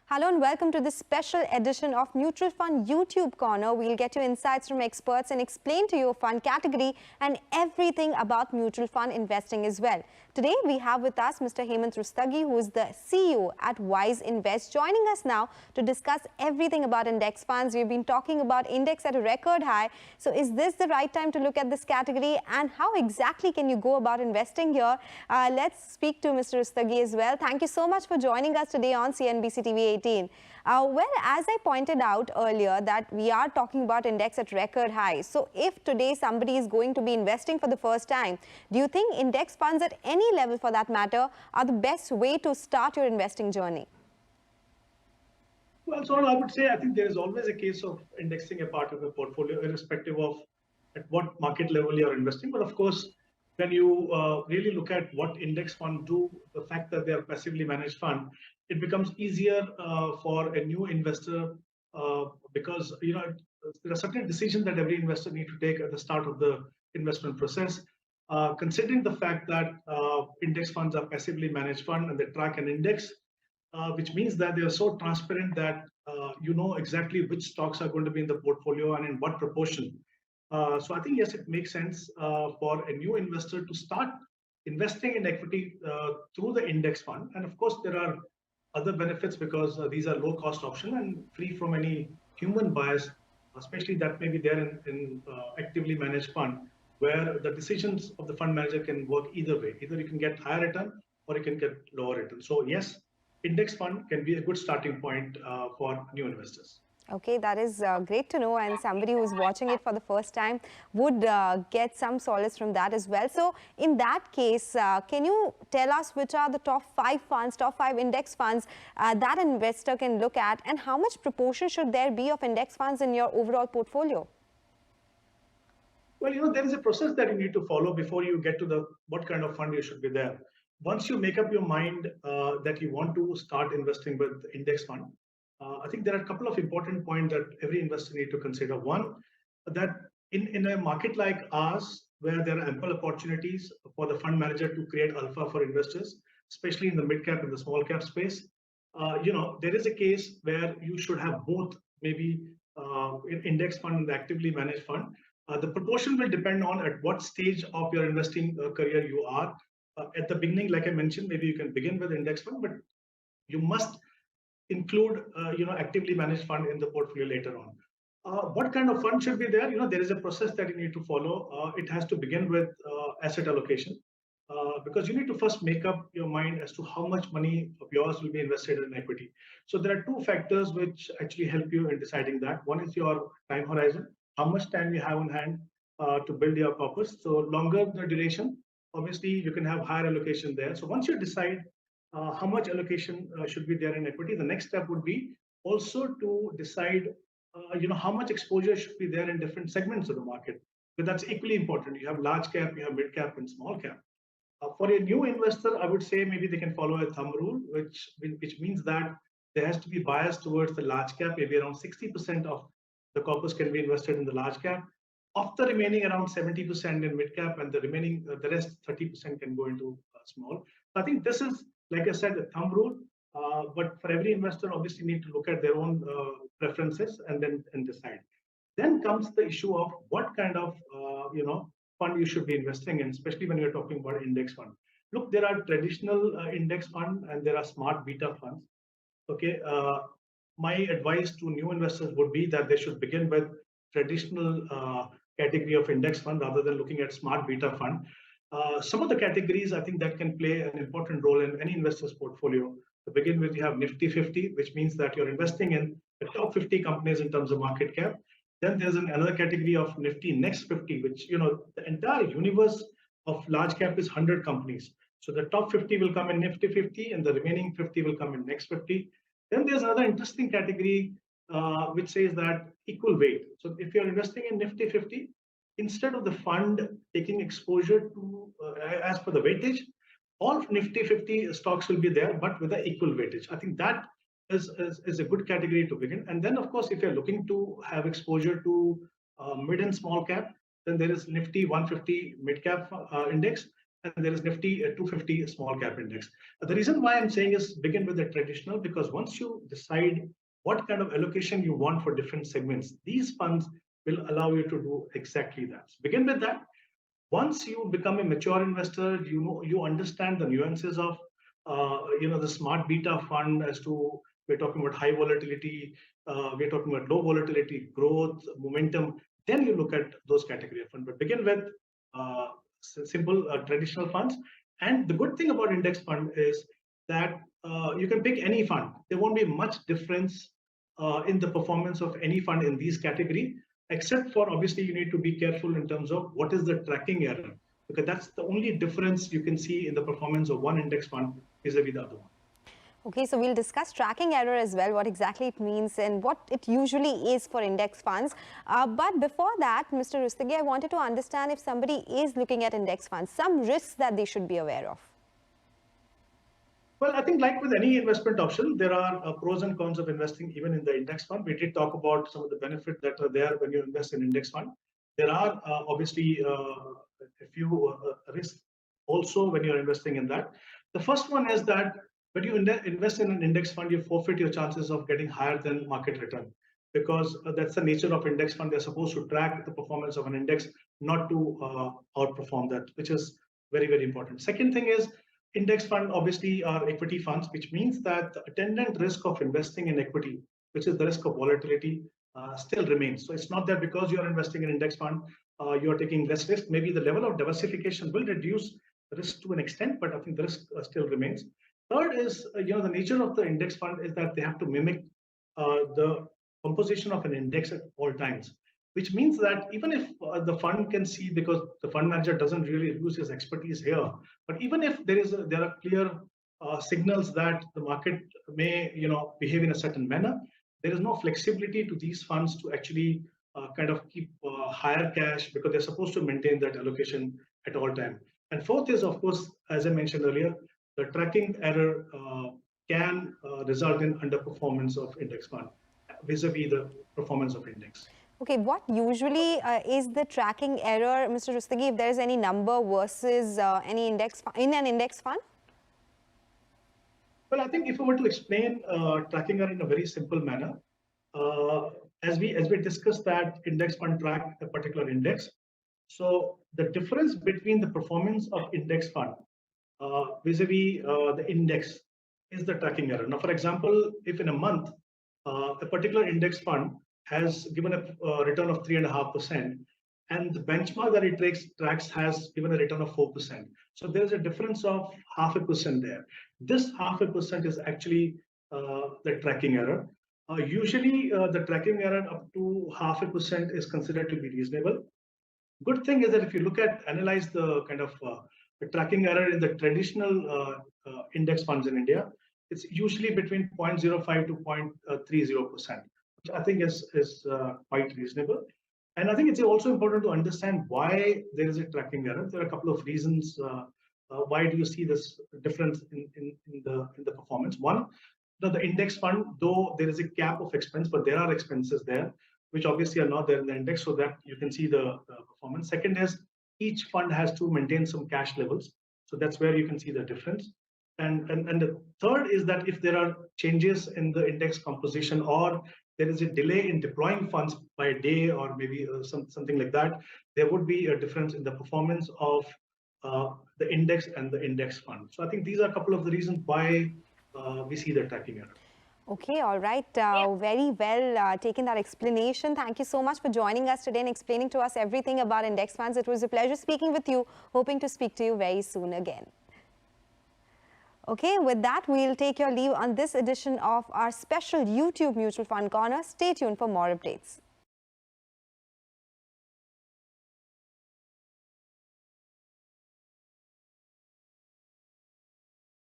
Hello and welcome to this special edition of Mutual Fund YouTube Corner. We'll get you insights from experts and explain to you a fund category and everything about mutual fund investing as well. Today we have with us Mr. Hemant Rustagi, who is the CEO at Wiseinvest, joining us now to discuss everything about index funds. We've been talking about index at a record high. So is this the right time to look at this category, and how exactly can you go about investing here? Let's speak to Mr. Rustagi as well. Thank you so much for joining us today on CNBC TV 18. Well, as I pointed out earlier, that we are talking about index at record highs. So if today somebody is going to be investing for the first time, do you think index funds at any level for that matter are the best way to start your investing journey? Well, so I would say I think there is always a case of indexing a part of the portfolio, irrespective of at what market level you are investing. But of course, when you really look at what index funds do, the fact that they are passively managed fund, it becomes easier for a new investor because there are certain decisions that every investor needs to take at the start of the investment process. Considering the fact that index funds are passively managed fund and they track an index, which means that they are so transparent that you know exactly which stocks are going to be in the portfolio and in what proportion. So I think, yes, it makes sense for a new investor to start investing in equity through the index fund. And of course, there are other benefits because these are low cost option and free from any human bias, especially that may be there in actively managed fund, where the decisions of the fund manager can work either way. Either you can get higher return or you can get lower return. So yes, index fund can be a good starting point for new investors. Okay, that is great to know, and somebody who's watching it for the first time would get some solace from that as well. So in that case, can you tell us which are the top 5 funds, top 5 index funds that an investor can look at, and how much proportion should there be of index funds in your overall portfolio? Well, there is a process that you need to follow before you get to the what kind of fund you should be there. Once you make up your mind that you want to start investing with index fund, I think there are a couple of important points that every investor need to consider. One, that in a market like ours, where there are ample opportunities for the fund manager to create alpha for investors, especially in the mid cap and the small cap space, there is a case where you should have both, maybe index fund and the actively managed fund. The proportion will depend on at what stage of your investing career you are. At the beginning, like I mentioned, maybe you can begin with index fund, but you must include actively managed fund in the portfolio later on. What kind of fund should be there? There is a process that you need to follow. It has to begin with asset allocation, because you need to first make up your mind as to how much money of yours will be invested in equity. So there are two factors which actually help you in deciding that. One is your time horizon, how much time you have on hand to build your purpose. So longer the duration, obviously you can have higher allocation there. So once you decide how much allocation should be there in equity, the next step would be also to decide how much exposure should be there in different segments of the market. But that's equally important. You have large cap, you have mid cap, and small cap. For a new investor, I would say maybe they can follow a thumb rule, which means that there has to be bias towards the large cap. Maybe around 60% of the corpus can be invested in the large cap. Of the remaining, around 70% in mid cap, and the rest 30% can go into small. So I think this is, like I said, a thumb rule. But for every investor, obviously need to look at their own preferences and decide. Then comes the issue of what kind of fund you should be investing in, especially when you're talking about index fund. Look, there are traditional index fund and there are smart beta funds. Okay, my advice to new investors would be that they should begin with traditional category of index fund rather than looking at smart beta fund. Some of the categories I think that can play an important role in any investor's portfolio. To begin with, you have Nifty 50, which means that you're investing in the top 50 companies in terms of market cap. Then there's another category of Nifty Next 50, which, the entire universe of large cap is 100 companies. So the top 50 will come in Nifty 50 and the remaining 50 will come in Next 50. Then there's another interesting category which says that equal weight. So if you're investing in Nifty 50, instead of the fund taking exposure to as per the weightage, all Nifty 50 stocks will be there, but with an equal weightage. I think that is a good category to begin. And then, of course, if you're looking to have exposure to mid and small cap, then there is Nifty 150 mid cap index. and there is Nifty 250 small cap index. The reason why I'm saying is begin with the traditional, because once you decide what kind of allocation you want for different segments, these funds will allow you to do exactly that. So begin with that. Once you become a mature investor, you understand the nuances of the smart beta fund. As to, we're talking about high volatility, we're talking about low volatility, growth, momentum. Then you look at those category of fund. But begin with simple traditional funds. And the good thing about index fund is that you can pick any fund. There won't be much difference in the performance of any fund in these category, except for, obviously, you need to be careful in terms of what is the tracking error, because that's the only difference you can see in the performance of one index fund vis-a-vis the other one. Okay, so we'll discuss tracking error as well, what exactly it means and what it usually is for index funds. But before that, Mr. Rustagi, I wanted to understand, if somebody is looking at index funds, some risks that they should be aware of. Well, I think like with any investment option, there are pros and cons of investing even in the index fund. We did talk about some of the benefits that are there when you invest in index fund. There are obviously a few risks also when you're investing in that. The first one is that when you invest in an index fund, you forfeit your chances of getting higher than market return, because that's the nature of index fund. They're supposed to track the performance of an index, not to outperform that, which is very, very important. Second thing is, index fund obviously are equity funds, which means that the attendant risk of investing in equity, which is the risk of volatility, still remains. So it's not that because you are investing in index fund, you are taking less risk. Maybe the level of diversification will reduce the risk to an extent, but I think the risk still remains. Third is, the nature of the index fund is that they have to mimic the composition of an index at all times, which means that even if the fund can see, because the fund manager doesn't really use his expertise here, but even if there are clear signals that the market may behave in a certain manner, there is no flexibility to these funds to actually kind of keep higher cash, because they're supposed to maintain that allocation at all time. And fourth is, of course, as I mentioned earlier, the tracking error can result in underperformance of index fund vis-a-vis the performance of index. Okay, what usually is the tracking error, Mr. Rustagi, if there is any number versus any index in an index fund? Well, I think if I were to explain tracking error in a very simple manner, as we discussed that index fund track a particular index. So the difference between the performance of index fund vis-a-vis the index is the tracking error. Now, for example, if in a month a particular index fund has given a return of 3.5%, and the benchmark that it tracks has given a return of 4%. So there is a difference of 0.5% there. This 0.5% is actually the tracking error. Usually, the tracking error up to 0.5% is considered to be reasonable. Good thing is that if you analyze the kind of the tracking error in the traditional index funds in India, it's usually between 0.05 to 0.30%, which I think is quite reasonable. And I think it's also important to understand why there is a tracking error. There are a couple of reasons why do you see this difference in the performance. One, the index fund, though there is a cap of expense, but there are expenses there, which obviously are not there in the index, so that you can see the performance. Second is, each fund has to maintain some cash levels, so that's where you can see the difference. And the third is that if there are changes in the index composition, or there is a delay in deploying funds by a day or maybe something like that, there would be a difference in the performance of the index and the index fund. So I think these are a couple of the reasons why we see the tracking error. Okay, all right. Very well taken that explanation. Thank you so much for joining us today and explaining to us everything about index funds. It was a pleasure speaking with you. Hoping to speak to you very soon again. Okay, with that, we'll take your leave on this edition of our special YouTube Mutual Fund Corner. Stay tuned for more updates.